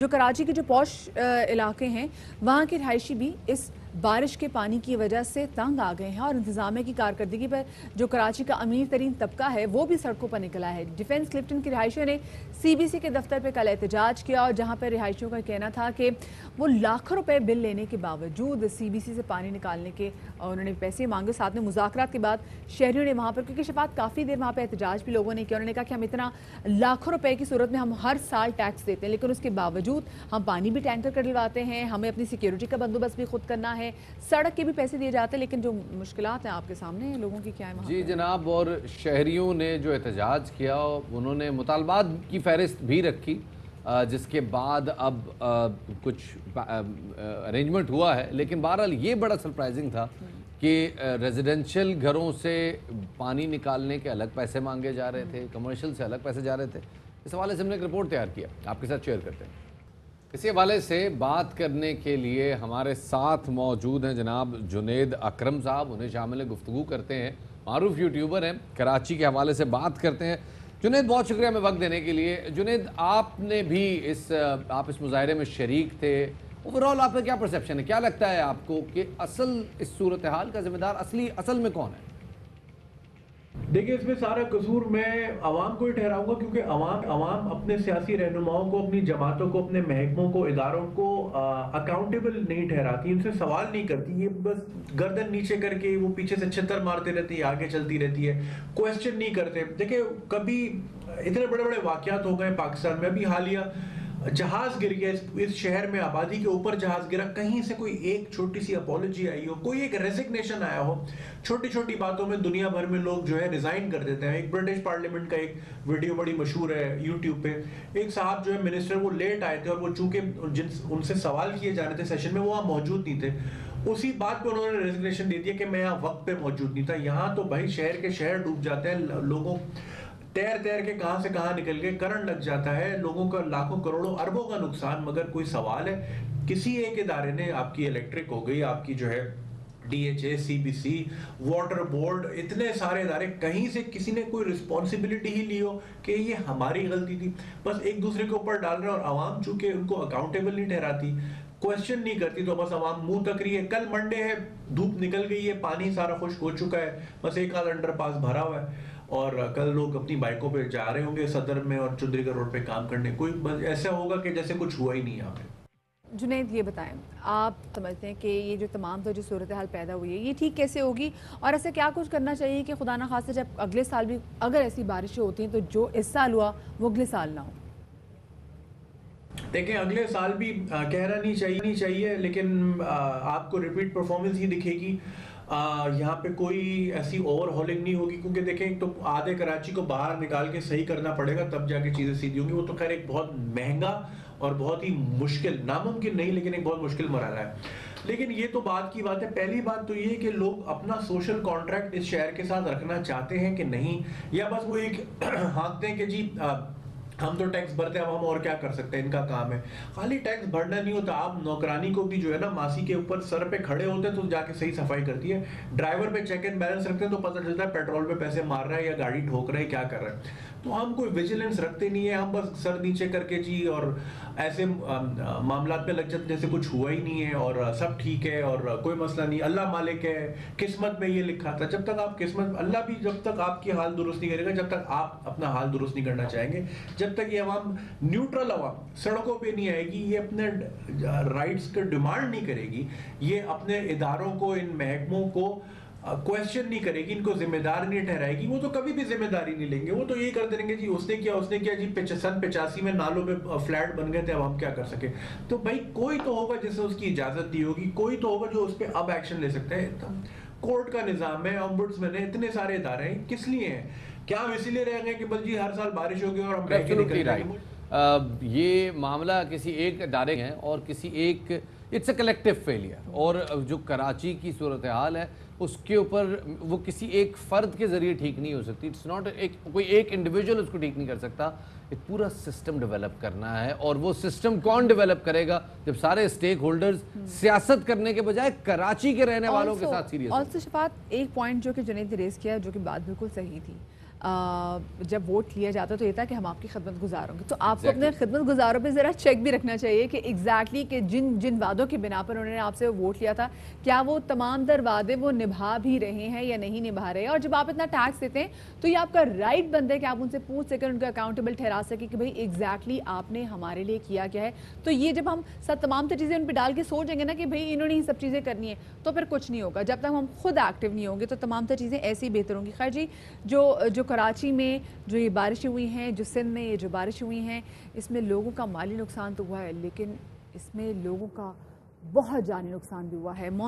جو کراچی کے جو پوش علاقے ہیں وہاں کے رہائشی بھی اس بارش کے پانی کی وجہ سے تنگ آ گئے ہیں اور انتظامیہ کی کارکردگی پر جو کراچی کا امیر ترین طبقہ ہے وہ بھی سڑکوں پر نکلا ہے۔ ڈیفنس کلفٹن کی رہائشیوں نے سی بی سی کے دفتر پہ کل احتجاج کیا اور جہاں پر رہائشیوں کا کہنا تھا کہ وہ لاکھوں روپے بل لینے کے باوجود سی بی سی سے پانی نکالنے کے انہوں نے پیسے مانگے۔ ساتھ میں مذاکرات کے بعد شہریوں نے وہاں پر کیونکہ شفاعت کافی دیر وہاں پہ احتجاج بھی لوگوں نے کیا، انہوں نے کہا کہ ہم اتنا لاکھوں روپے کی صورت میں ہم ہر سال ٹیکس دیتے ہیں لیکن اس کے باوجود ہم پانی بھی ٹینکر کر دلواتے ہیں، ہمیں اپنی سیکیورٹی کا بندوبست بھی خود کرنا ہے، سڑک کے بھی پیسے دیے جاتے ہیں، لیکن جو مشکلات ہیں آپ کے سامنے ہیں لوگوں کی کیا ہے وہاں جی جناب، اور شہریوں نے جو احتجاج کیا انہوں نے مطالبات کی فہرست بھی رکھی جس کے بعد اب کچھ ارینجمنٹ ہوا ہے، لیکن بہرحال یہ بڑا سرپرائزنگ تھا کہ ریزیڈنشل گھروں سے پانی نکالنے کے الگ پیسے مانگے جا رہے تھے، کمرشل سے الگ پیسے جا رہے تھے۔ اس حوالے سے ہم نے ایک رپورٹ تیار کیا، آپ کے ساتھ شیئر کرتے ہیں۔ اسی حوالے سے بات کرنے کے لیے ہمارے ساتھ موجود ہیں جناب جنید اکرم صاحب، انہیں شامل گفتگو کرتے ہیں، معروف یوٹیوبر ہیں، کراچی کے حوالے سے بات کرتے ہیں۔ جنید بہت شکریہ ہمیں وقت دینے کے لیے۔ جنید، آپ نے بھی آپ اس مظاہرے میں شریک تھے، اوورآل آپ کا کیا پرسیپشن ہے؟ کیا لگتا ہے آپ کو کہ اصل اس صورتحال کا ذمہ دار اصل میں کون ہے؟ دیکھیں، اس میں سارا قصور میں عوام کو ہی ٹھہراؤں گا، کیونکہ عوام اپنے سیاسی رہنماؤں کو، اپنی جماعتوں کو، اپنے محکموں کو، اداروں کو اکاؤنٹیبل نہیں ٹھہراتی، ان سے سوال نہیں کرتی، یہ بس گردن نیچے کر کے وہ پیچھے سے چھتر مارتے رہتے ہیں، آگے چلتی رہتی ہے، کوسچن نہیں کرتے۔ دیکھیں، کبھی اتنے بڑے بڑے واقعات ہو گئے پاکستان میں، ابھی حالیہ جہاز گر گیا اس شہر میں، آبادی کے اوپر جہاز گرا، کہیں سے کوئی ایک چھوٹی سی اپولوجی آئی ہو، کوئی ایک ریزگنیشن آیا ہو، چھوٹی چھوٹی باتوں میں دنیا بھر میں لوگ جو ہے ریزائن کر دیتے ہیں۔ ایک برٹش پارلیمنٹ کا ایک ویڈیو بڑی مشہور ہے یوٹیوب پہ، ایک صاحب جو ہے منسٹر، وہ لیٹ آئے تھے اور وہ چونکہ ان سے سوال کیے جا رہے تھے سیشن میں، وہ وہاں موجود نہیں تھے، اسی بات پہ انہوں نے ریزگنیشن دے دیا کہ میں یہاں وقت پہ موجود نہیں تھا۔ یہاں تو بھائی شہر کے شہر ڈوب جاتے ہیں، لوگوں تیر کے کہاں سے کہاں نکل گئے، کرنٹ لگ جاتا ہے، لوگوں کا لاکھوں کروڑوں اربوں کا نقصان، مگر کوئی سوال ہے؟ کسی ایک ادارے نے، آپ کی الیکٹرک ہو گئی، آپ کی جو ہے D H A, C B C, water board, اتنے سارے ادارے، کہیں سے کسی نے کوئی رسپانسبلٹی ہی لی ہو کہ یہ ہماری غلطی تھی؟ بس ایک دوسرے کے اوپر ڈال رہے ہیں، اور عوام چونکہ ان کو اکاؤنٹیبل نہیں ٹھہراتی، کوسچن نہیں کرتی، تو بس عوام منہ تک رہی ہے۔ کل منڈے ہے، دھوپ نکل گئی ہے، پانی سارا خشک ہو چکا ہے، بس ایک آدھ انڈر پاس بھرا ہوا ہے، اور کل لوگ اپنی بائکوں پہ جا رہے ہوں گے صدر میں اور چودھری گڑھ روڈ پہ کام کرنے، کوئی ایسا ہوگا کہ جیسے کچھ ہوا ہی نہیں یہاں پہ۔ جنید یہ بتائیں، آپ سمجھتے ہیں کہ یہ جو تمام جو صورتحال پیدا ہوئی ہے یہ ٹھیک کیسے ہوگی، اور ایسا کیا کچھ کرنا چاہیے کہ خدا نہ خواستہ جب اگلے سال بھی اگر ایسی بارشیں ہوتی ہیں تو جو اس سال ہوا وہ اگلے سال نہ ہو؟ دیکھیں، اگلے سال بھی کہنا نہیں چاہیے، لیکن آپ کو ریپیٹ پرفارمنس ہی دکھے گی۔ یہاں پہ کوئی ایسی اوور ہالنگ نہیں ہوگی، کیونکہ دیکھیں تو آدھے کراچی کو باہر نکال کے صحیح کرنا پڑے گا، تب جا کے چیزیں سیدھی ہوں گی۔ وہ تو خیر ایک بہت مہنگا اور بہت ہی مشکل، ناممکن نہیں لیکن ایک بہت مشکل مرحلہ ہے۔ لیکن یہ تو بات کی بات ہے، پہلی بات تو یہ ہے کہ لوگ اپنا سوشل کانٹریکٹ اس شہر کے ساتھ رکھنا چاہتے ہیں کہ نہیں، یا بس وہ ایک ہانکتے ہیں کہ جی ہم تو ٹیکس بھرتے ہیں، اب ہم اور کیا کر سکتے ہیں، ان کا کام ہے۔ خالی ٹیکس بھرنا نہیں ہوتا، آپ نوکرانی کو بھی جو ہے نا ماسی کے اوپر سر پہ کھڑے ہوتے ہیں تو جا کے صحیح صفائی کرتی ہے، ڈرائیور پہ چیک اینڈ بیلنس رکھتے ہیں تو پتہ چلتا ہے پیٹرول پہ پیسے مار رہا ہے یا گاڑی ٹھوک رہا ہے، کیا کر رہا ہے۔ تو ہم کوئی ویجیلنس رکھتے نہیں ہیں، ہم بس سر نیچے کر کے جی اور ایسے معاملات میں لگ جاتے جیسے کچھ ہوا ہی نہیں ہے اور سب ٹھیک ہے اور کوئی مسئلہ نہیں، اللہ مالک ہے، قسمت میں یہ لکھا تھا۔ جب تک آپ قسمت، اللہ بھی جب تک آپ کی حال درست نہیں کرے گا، جب تک آپ اپنا حال درست نہیں کرنا چاہیں گے، جب تک یہ عوام نیوٹرل عوام سڑکوں پہ نہیں آئے گی، یہ اپنے رائٹس کا ڈیمانڈ نہیں کرے گی، یہ اپنے اداروں کو، ان محکموں کو کوسچن نہیں کرے گی، ان کو ذمہ دار نہیں ٹھہرائے گی، وہ تو کبھی بھی ذمہ داری نہیں لیں گے۔ وہ تو یہ کرتے رہیں گے جی اس نے کیا جی سن 85 میں نالوں پہ فلیٹ بن گئے تھے، اب ہم کیا کر سکے۔ تو بھائی کوئی تو ہوگا جسے اس کی اجازت دی ہوگی، کوئی تو ہوگا جو اس پہ اب ایکشن لے سکتے ہیں۔ کورٹ کا نظام ہے، ombudsman ہے، اتنے سارے ادارے ہیں، کس لیے ہیں؟ کیا ہم اسی لیے رہ گئے کہ بس جی ہر سال بارش ہوگی اور ہم بہ کے نکل جائیں گے؟ یہ معاملہ کسی ایک ادارے ہیں اور کسی ایک اٹس اے کلیکٹیو فیلئر، اور جو کراچی کی صورتحال ہے اس کے اوپر وہ کسی ایک فرد کے ذریعے ٹھیک نہیں ہو سکتی، اٹس ناٹ کوئی ایک انڈیویجول اس کو ٹھیک نہیں کر سکتا، ایک پورا سسٹم ڈیولپ کرنا ہے، اور وہ سسٹم کون ڈیولپ کرے گا جب سارے اسٹیک ہولڈرز سیاست کرنے کے بجائے کراچی کے رہنے والوں کے ساتھ سیریس ہیں۔ اور شفاعت ایک پوائنٹ جو کہ جنید نے ریز کیا جو کہ بات بالکل صحیح تھی، جب ووٹ لیا جاتا تو یہ تھا کہ ہم آپ کی خدمت گزار ہوں گے. تو آپ کو اپنے خدمت گزاروں پہ ذرا چیک بھی رکھنا چاہیے کہ ایگزیکٹلی کہ جن وعدوں کی بنا پر انہوں نے آپ سے ووٹ لیا تھا کیا وہ تمام در وعدے وہ نبھا بھی رہے ہیں یا نہیں نبھا رہے ہیں. اور جب آپ اتنا ٹیکس دیتے ہیں تو یہ آپ کا رائٹ بنتا ہے کہ آپ ان سے پوچھ سکیں, ان کو اکاؤنٹیبل ٹھہرا سکیں کہ بھئی ایگزیکٹلی آپ نے ہمارے لیے کیا کیا ہے. تو یہ جب ہم تمام تر چیزیں ان پہ ڈال کے سوچیں گے نا کہ بھئی انہوں نے یہ سب چیزیں کرنی ہیں تو پھر کچھ نہیں ہوگا. جب تک ہم خود ایکٹیو نہیں ہوں گے تو تمام تر چیزیں ایسی بہتر ہوں گی. خیر جی, جو کراچی میں جو یہ بارشیں ہوئی ہیں, جو سندھ میں یہ جو بارشیں ہوئی ہیں, اس میں لوگوں کا مالی نقصان تو ہوا ہے لیکن اس میں لوگوں کا بہت جانی نقصان بھی ہوا ہے.